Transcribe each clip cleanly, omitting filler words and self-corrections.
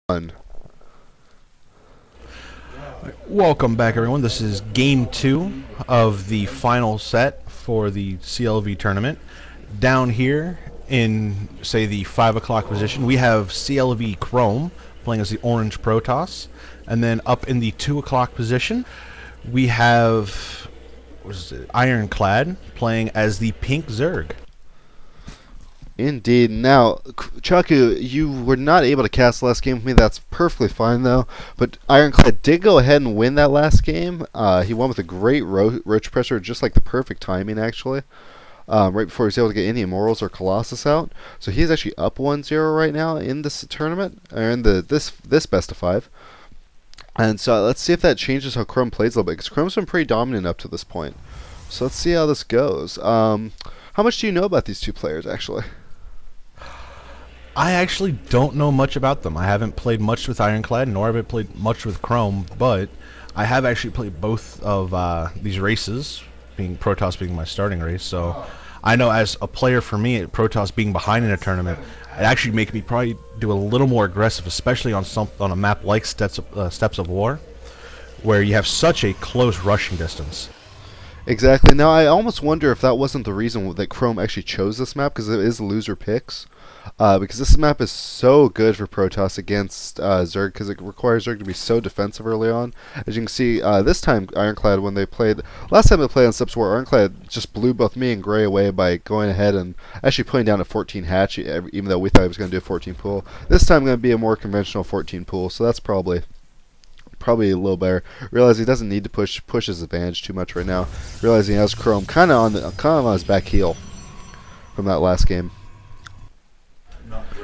One. Welcome back, everyone. This is game 2 of the final set for the CLV tournament. Down here in, say, the 5 o'clock position, we have CLV Chrome playing as the Orange Protoss. And then up in the 2 o'clock position, we have Ironclad playing as the Pink Zerg. Indeed. Now, Chaku, you were not able to cast last game with me. That's perfectly fine, though. But Ironclad did go ahead and win that last game. He won with a great roach pressure, just like the perfect timing, actually. Right before he was able to get any Immortals or Colossus out. So he's actually up 1-0 right now in this tournament, or in this best of 5. And so let's see if that changes how Chrome plays a little bit, because Chrome's been pretty dominant up to this point. So let's see how this goes. How much do you know about these two players, actually? I actually don't know much about them. I haven't played much with Ironclad, nor have I played much with Chrome, but I have actually played both of these races, being Protoss being my starting race, so I know as a player for me, Protoss being behind in a tournament, it actually makes me probably do a little more aggressive, especially on a map like Steps of War, where you have such a close rushing distance. Exactly. Now, I almost wonder if that wasn't the reason that Chrome actually chose this map, because it is loser picks. Because this map is so good for Protoss against Zerg, because it requires Zerg to be so defensive early on. As you can see, this time Ironclad, when they played, last time they played on Steps of War, Ironclad just blew both me and Gray away by going ahead and actually putting down a 14 hatch, even though we thought he was going to do a 14 pool. This time going to be a more conventional 14 pool, so that's probably a little better. Realize he doesn't need to push his advantage too much right now. Realizing he has Chrome kind of on his back heel from that last game.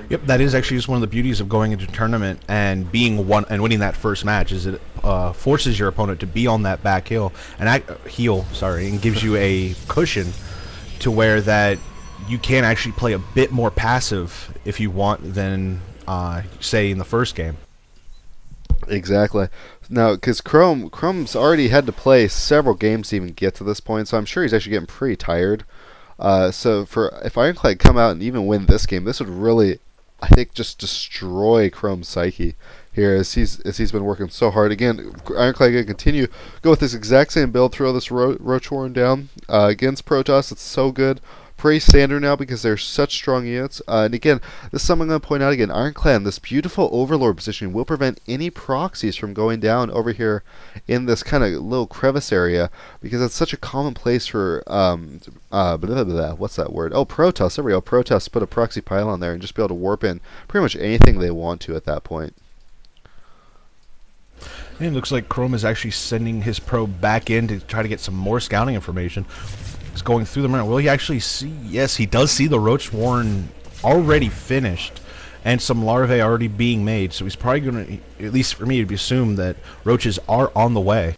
Yep, that is actually just one of the beauties of going into a tournament and winning that first match. Is it forces your opponent to be on that back heel and gives you a cushion to where that you can actually play a bit more passive if you want than say in the first game. Exactly. Now, because Chrome's already had to play several games to even get to this point, so I'm sure he's actually getting pretty tired. So if Ironclad come out and even win this game, this would really, I think, just destroy Chrome's psyche here, as he's been working so hard. Again, Ironclad gonna continue go with this exact same build, throw this Roach Warren down against Protoss. It's so good. Pretty standard now because they're such strong units. And again, this is something I'm going to point out again. Ironclad, this beautiful Overlord position, will prevent any proxies from going down over here in this kind of little crevice area, because it's such a common place for what's that word? Oh, Protoss. There we go. Protoss put a proxy pylon there and just be able to warp in pretty much anything they want to at that point. And it looks like Chrome is actually sending his probe back in to try to get some more scouting information. He's going through the mirror. Will he actually see? Yes, he does see the Roach Warren already finished and some larvae already being made. So he's probably going to, at least for me, to assume that roaches are on the way.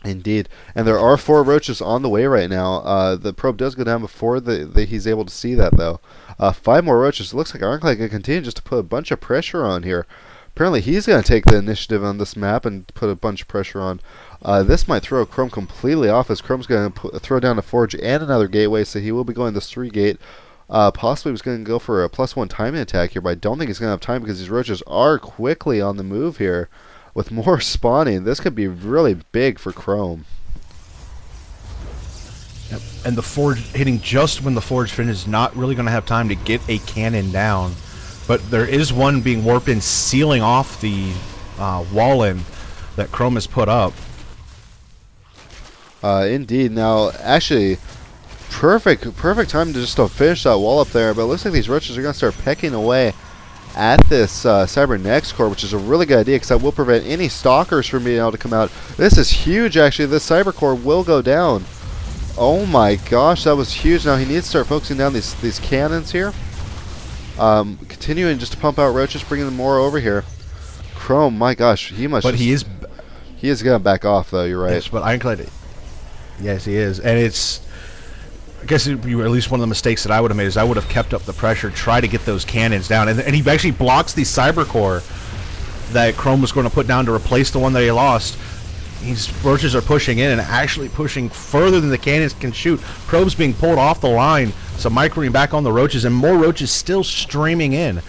Indeed. And there are 4 roaches on the way right now. The probe does go down before he's able to see that, though. 5 more roaches. It looks like Ironclad can continue just to put a bunch of pressure on here. Apparently he's going to take the initiative on this map and put a bunch of pressure on. This might throw Chrome completely off, as Chrome's going to throw down a Forge and another gateway, so he will be going this 3 gate. Possibly he's going to go for a +1 timing attack here, but I don't think he's going to have time because these roaches are quickly on the move here with more spawning. This could be really big for Chrome. Yep. And the Forge hitting just when the Forge finishes, not really going to have time to get a cannon down. But there is one being warped in, sealing off the wall-in that Chrome has put up. Indeed. Now, actually, perfect time to just finish that wall up there. But it looks like these roaches are going to start pecking away at this Cybernex core, which is a really good idea, because that will prevent any stalkers from being able to come out. This is huge, actually. This Cyber core will go down. Oh my gosh, that was huge. Now he needs to start focusing down these cannons here. Continuing just to pump out roaches, bringing them more over here. Chrome, my gosh, he must. But he is going to back off, though. You're right. Yes, but Ironclad. Yes, he is, and it's. I guess it would be at least one of the mistakes that I would have made is I would have kept up the pressure, try to get those cannons down, and he actually blocks the cyber core that Chrome was going to put down to replace the one that he lost. These roaches are pushing in and actually pushing further than the cannons can shoot. Probes being pulled off the line, some microing back on the roaches, and more roaches still streaming in.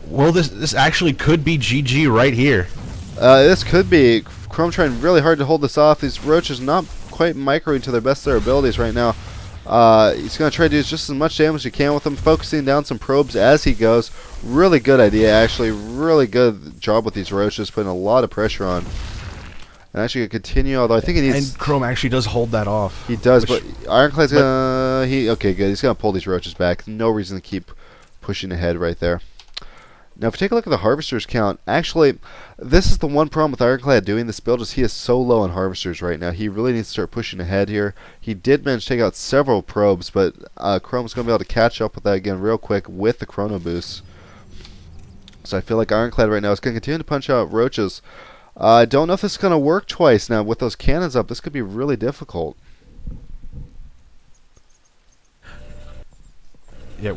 Well, this actually could be GG right here. This could be Chrome trying really hard to hold this off. These roaches not quite microing to their best of their abilities right now. He's going to try to do just as much damage as he can with them, focusing down some probes as he goes. Really good idea, actually. Really good job with these roaches, putting a lot of pressure on. And actually going to continue, although I think he needs... And Chrome actually does hold that off. He does, but Ironclad's going to... Okay, good. He's going to pull these roaches back. No reason to keep pushing ahead right there. Now, if you take a look at the harvesters count, actually, this is the one problem with Ironclad doing this build is he is so low on harvesters right now. He really needs to start pushing ahead here. He did manage to take out several probes, but Chrome's going to be able to catch up with that again real quick with the chrono boost. So I feel like Ironclad right now is going to continue to punch out roaches. I don't know if this is going to work twice now. With those cannons up, this could be really difficult. Yeah,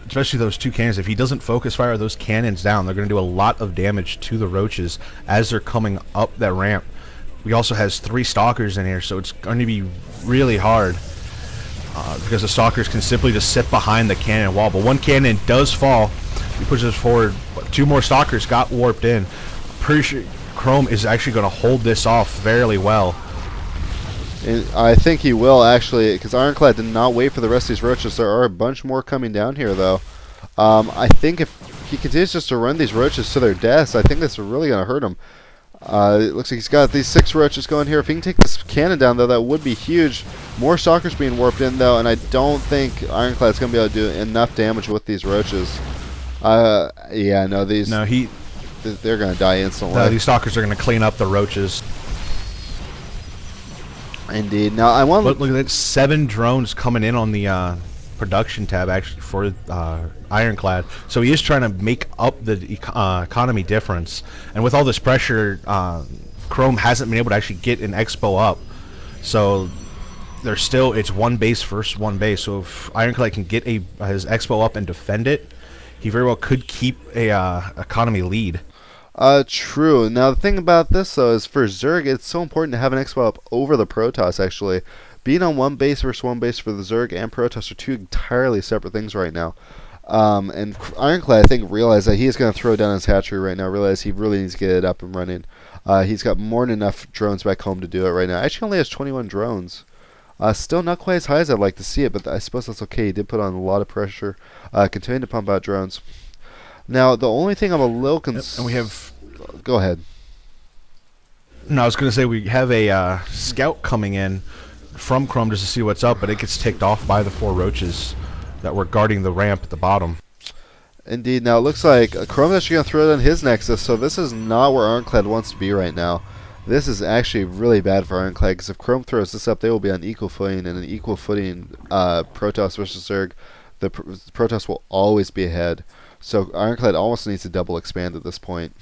especially those two cannons. If he doesn't focus fire those cannons down, they're going to do a lot of damage to the roaches as they're coming up that ramp. We also has 3 stalkers in here, so it's going to be really hard because the stalkers can simply just sit behind the cannon wall. But one cannon does fall. He pushes forward. 2 more stalkers got warped in. Pretty sure Chrome is actually going to hold this off fairly well. And I think he will, actually, because Ironclad did not wait for the rest of these roaches. There are a bunch more coming down here, though. I think if he continues just to run these roaches to their deaths, I think that's really going to hurt him. It looks like he's got these 6 roaches going here. If he can take this cannon down, though, that would be huge. More stalkers being warped in, though, and I don't think Ironclad's going to be able to do enough damage with these roaches. Yeah, no, these... No, they're going to die instantly. No, these stalkers are going to clean up the roaches. Indeed. Now I want. Look at that! 7 drones coming in on the production tab actually for Ironclad. So he is trying to make up the economy difference. And with all this pressure, Chrome hasn't been able to actually get an expo up. So there's still it's 1 base versus 1 base. So if Ironclad can get his expo up and defend it, he very well could keep a economy lead. True. Now, the thing about this, though, is for Zerg, it's so important to have an expo up over the Protoss, actually. Being on 1 base versus 1 base for the Zerg and Protoss are 2 entirely separate things right now. And Ironclad, I think, realized that he is going to throw down his hatchery right now, realize he really needs to get it up and running. He's got more than enough drones back home to do it right now. Actually, only has 21 drones. Still not quite as high as I'd like to see it, but I suppose that's okay. He did put on a lot of pressure, continuing to pump out drones. Now, the only thing I'm a little concerned... And we have... Go ahead. No, I was going to say we have a scout coming in from Chrome just to see what's up, but it gets ticked off by the 4 roaches that were guarding the ramp at the bottom. Indeed. Now, it looks like Chrome's actually going to throw down his Nexus, so this is not where Ironclad wants to be right now. This is actually really bad for Ironclad, because if Chrome throws this up, they will be on equal footing, and an equal footing Protoss versus Zerg, the Protoss will always be ahead. So Ironclad almost needs to double expand at this point.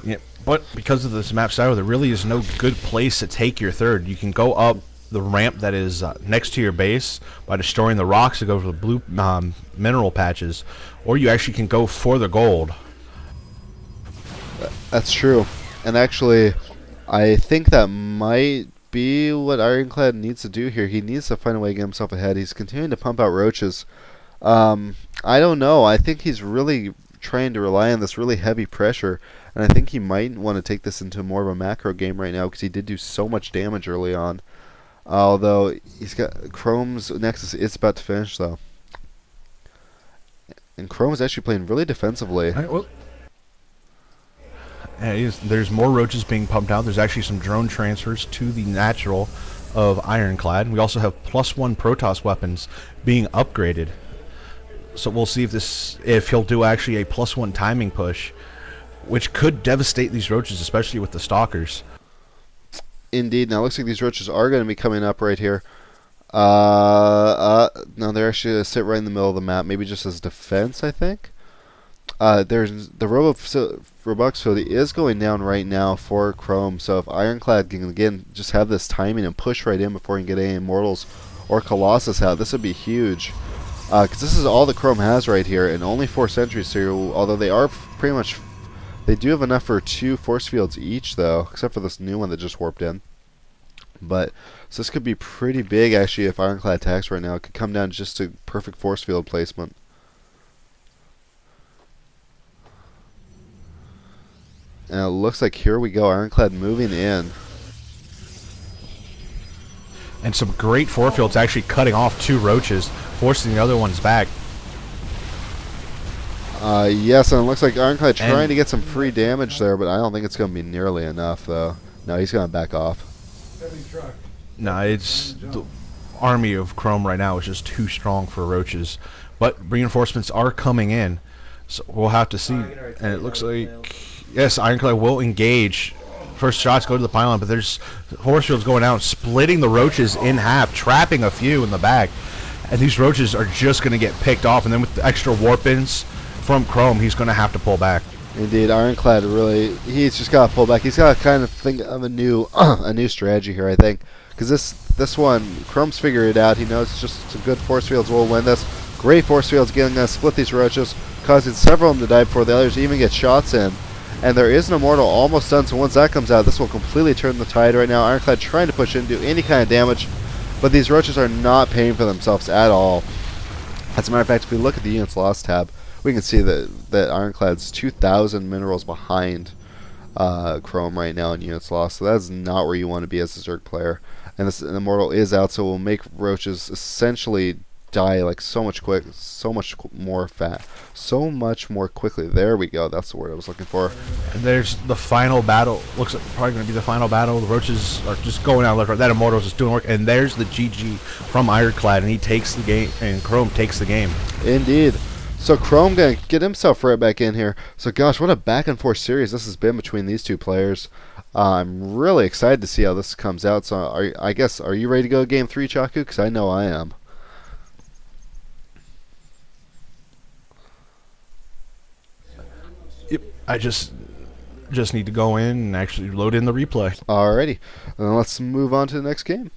Yeah, but because of this map style, there really is no good place to take your 3rd. You can go up the ramp that is next to your base by destroying the rocks to go for the blue mineral patches, or you actually can go for the gold. That's true. And actually, I think that might be what Ironclad needs to do here. He needs to find a way to get himself ahead. He's continuing to pump out roaches. I don't know. I think he's really trying to rely on this really heavy pressure, and I think he might want to take this into more of a macro game right now because he did do so much damage early on. Although he's got Chrome's Nexus is about to finish though, and Chrome is actually playing really defensively. All right, well. Yeah, there's more roaches being pumped out. There's actually some drone transfers to the natural of Ironclad. We also have +1 Protoss weapons being upgraded. So we'll see if he'll do actually a +1 timing push, which could devastate these roaches, especially with the stalkers. Indeed. Now it looks like these roaches are going to be coming up right here. No, they're actually going to sit right in the middle of the map, maybe just as defense, I think. There's the Robux facility is going down right now for Chrome, so if Ironclad can again just have this timing and push right in before he can get any Immortals or Colossus out, this would be huge. Because this is all that Chrome has right here, and only 4 sentries here, although they are pretty much... They do have enough for 2 force fields each, though, except for this new one that just warped in. But so this could be pretty big actually if Ironclad attacks right now. It could come down just to perfect force field placement. And it looks like here we go, Ironclad moving in. And some great force fields actually cutting off 2 roaches, forcing the other ones back. Yes, and it looks like Ironclad trying to get some free damage there, but I don't think it's going to be nearly enough, though. No, he's going to back off. No, it's the army of Chrome right now is just too strong for roaches. But reinforcements are coming in, so we'll have to see. And it looks like, yes, Ironclad will engage. First shots go to the pylon, but there's force fields going out, splitting the roaches in half, trapping a few in the back. And these roaches are just going to get picked off. And then with the extra warp-ins from Chrome, he's going to have to pull back. Indeed, Ironclad really, he's just got to pull back. He's got to kind of think of a new strategy here, I think. Because this one, Chrome's figured it out. He knows it's just some good force fields will win this. Great force fields getting to split these roaches, causing several of them to die before the others even get shots in. And there is an Immortal almost done, so once that comes out, this will completely turn the tide right now. Ironclad trying to push in, do any kind of damage, but these roaches are not paying for themselves at all. As a matter of fact, if we look at the units lost tab, we can see that Ironclad's 2,000 minerals behind Chrome right now in units lost, so that's not where you want to be as a Zerg player. And this Immortal is out, so it will make roaches essentially die like so much more quickly. There we go. That's the word I was looking for. And there's the final battle. Looks like probably going to be the final battle. The roaches are just going out left, right. That Immortal is just doing work. And there's the GG from Ironclad, and he takes the game, and Chrome takes the game. Indeed. So Chrome gonna get himself right back in here. So gosh, what a back and forth series this has been between these two players. I'm really excited to see how this comes out. So are you ready to go game 3, Chaku? Because I know I am. Yep. I just need to go in and actually load in the replay. Alrighty, then let's move on to the next game.